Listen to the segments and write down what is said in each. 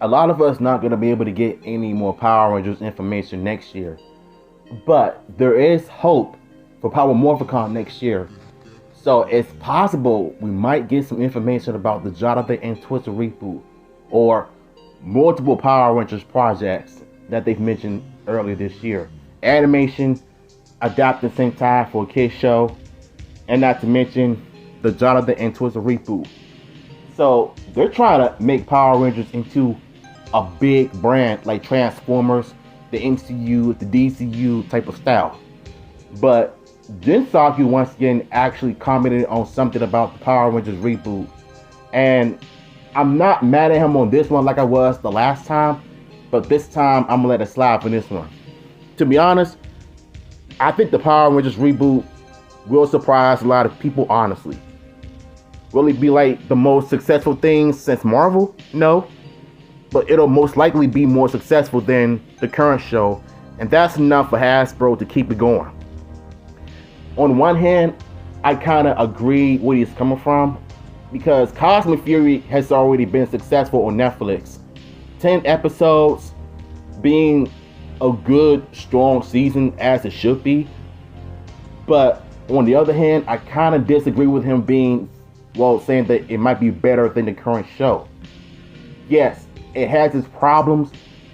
a lot of us not going to be able to get any more Power Rangers information next year. But there is hope for Power Morphicon next year. So it's possible we might get some information about the Jonathan and Twister reboot or multiple Power Rangers projects that they've mentioned earlier this year. Animation, adapted Sentai for a kids show, and not to mention the Jonathan and Twister reboot. So they're trying to make Power Rangers into a big brand like Transformers, the MCU, the DCU type of style. But Jin Saku once again actually commented on something about the Power Rangers reboot, and I'm not mad at him on this one like I was the last time, but this time I'm gonna let it slide for this one. To be honest, I think the Power Rangers reboot will surprise a lot of people, honestly. Will it be like the most successful thing since Marvel? No. But it'll most likely be more successful than the current show, and that's enough for Hasbro to keep it going. On one hand, I kind of agree where he's coming from, because Cosmic Fury has already been successful on Netflix. 10 episodes being a good, strong season as it should be. But on the other hand, I kind of disagree with him being, saying that it might be better than the current show. Yes, it has its problems,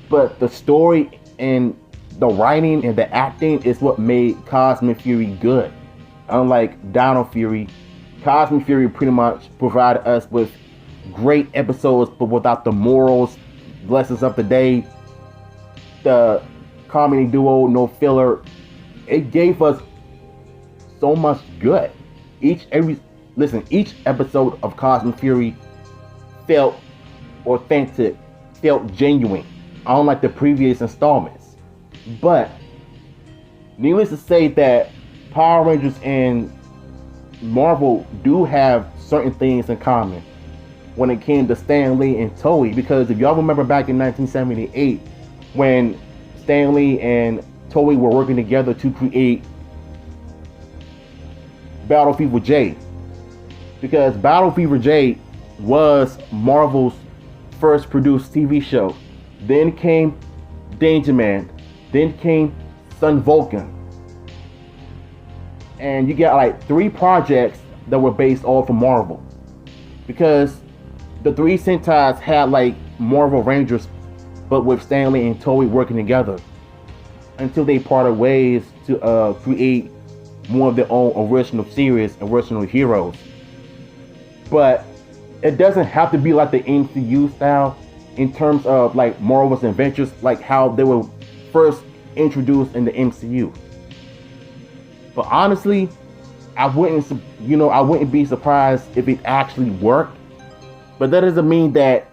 but the story and the writing and the acting is what made Cosmic Fury good. Unlike Dino Fury, Cosmic Fury pretty much provided us with great episodes, but without the morals, lessons of the day, the comedy duo, no filler. It gave us so much good. Each episode of Cosmic Fury felt authentic, felt genuine, unlike the previous installments. But needless to say that Power Rangers and Marvel do have certain things in common when it came to Stan Lee and Toei, because if y'all remember back in 1978 when Stan Lee and Toei were working together to create Battle Fever J, because Battle Fever J was Marvel's first produced TV show. Then came Danger Man, then came Sun Vulcan, and you got like 3 projects that were based off of Marvel, because the 3 Sentais had like Marvel Rangers, but with Stan Lee and Toei working together until they parted ways to create more of their own original series, original heroes. But it doesn't have to be like the MCU style in terms of like Marvel's adventures, like how they were first introduced in the MCU. But honestly, I wouldn't be surprised if it actually worked. But that doesn't mean that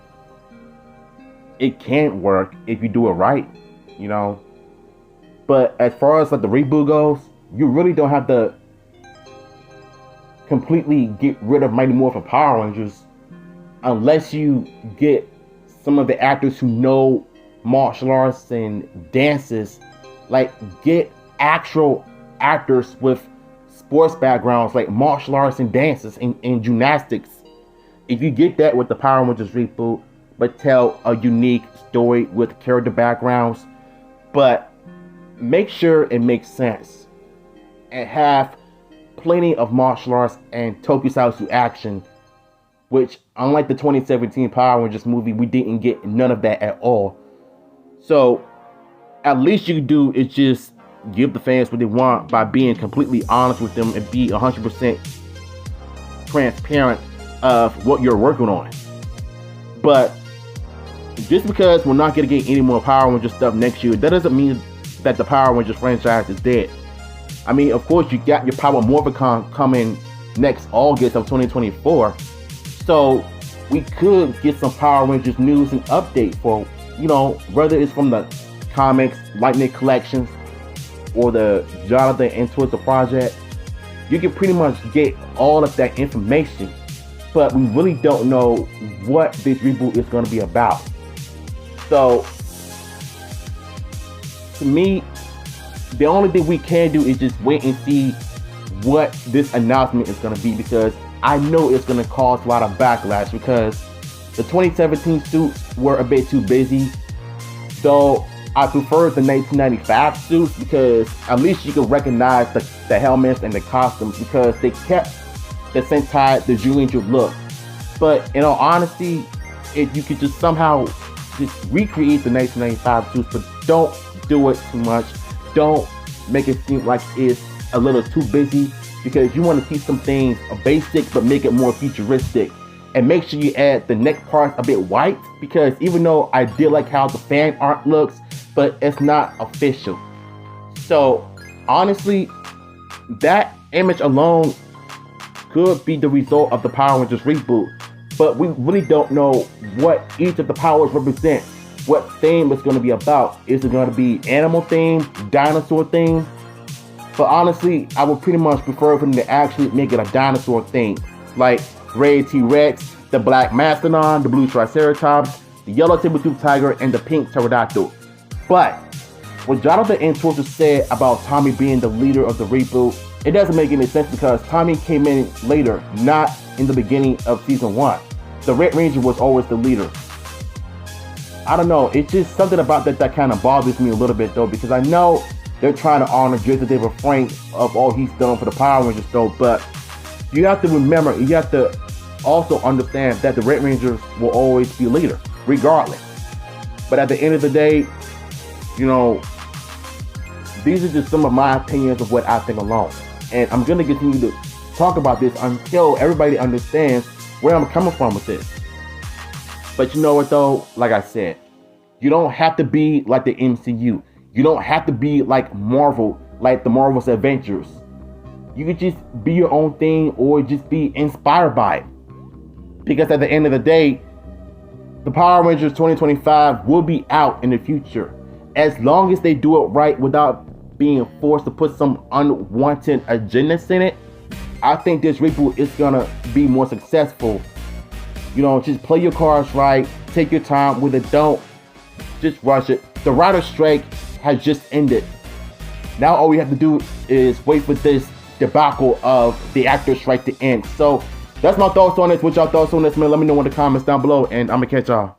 it can't work if you do it right, But as far as like the reboot goes, you really don't have to completely get rid of Mighty Morphin Power Rangers unless you get some of the actors who know martial arts and dances. Like, get actual actors with sports backgrounds like martial arts and dances and gymnastics. If you get that with the Power Rangers reboot, but tell a unique story with character backgrounds, but make sure it makes sense and have plenty of martial arts and tokusatsu action, which unlike the 2017 Power Rangers movie, we didn't get none of that at all. So at least you can do is just give the fans what they want by being completely honest with them and be 100% transparent of what you're working on. But just because we're not going to get any more Power Rangers stuff next year, that doesn't mean that the Power Rangers franchise is dead. I mean, of course, you got your Power Morphicon coming next August of 2024. So we could get some Power Rangers news and update for, whether it's from the comics, Lightning Collections, or the Jonathan and Twister project. You can pretty much get all of that information, but we really don't know what this reboot is going to be about. So to me, the only thing we can do is just wait and see what this announcement is going to be, because I know it's going to cause a lot of backlash, because The 2017 suits were a bit too busy, though I prefer the 1995 suits because at least you can recognize the helmets and the costumes because they kept the Sentai, the Julian look. But in all honesty, if you could just somehow just recreate the 1995 suits, but don't do it too much. Don't make it seem like it's a little too busy because you want to keep some things basic but make it more futuristic. And make sure you add the neck parts a bit white because even though I did like how the fan art looks, but it's not official. So honestly, that image alone could be the result of the Power Rangers reboot, but we really don't know what each of the powers represent, what theme it's going to be about. Is it going to be animal theme, dinosaur theme? But honestly, I would pretty much prefer for them to actually make it a dinosaur theme, like Red T-Rex, the Black Mastodon, the Blue Triceratops, the Yellow Saber-Tooth Tiger, and the Pink Pterodactyl. But what Jonathan and Torture said about Tommy being the leader of the reboot, it doesn't make any sense because Tommy came in later, not in the beginning of season 1. The Red Ranger was always the leader. I don't know, it's just something about that kind of bothers me a little bit though, because I know they're trying to honor Jason David Frank of all he's done for the Power Rangers though, but you have to remember, you have to also understand that the Red Rangers will always be leader, regardless. But at the end of the day, you know, these are just some of my opinions of what I think alone. And I'm going to continue to talk about this until everybody understands where I'm coming from with this. But you know what though? Like I said, you don't have to be like the MCU. You don't have to be like Marvel, like the Marvel's Avengers. You can just be your own thing or just be inspired by it. Because at the end of the day, the Power Rangers 2025 will be out in the future. As long as they do it right without being forced to put some unwanted agendas in it, I think this reboot is gonna be more successful. You know, just play your cards right, take your time with it, don't just rush it. The writer's strike has just ended. Now all we have to do is wait for this debacle of the actor's strike to end. So that's my thoughts on this. What y'all thoughts on this, man? Let me know in the comments down below, and I'm gonna catch y'all.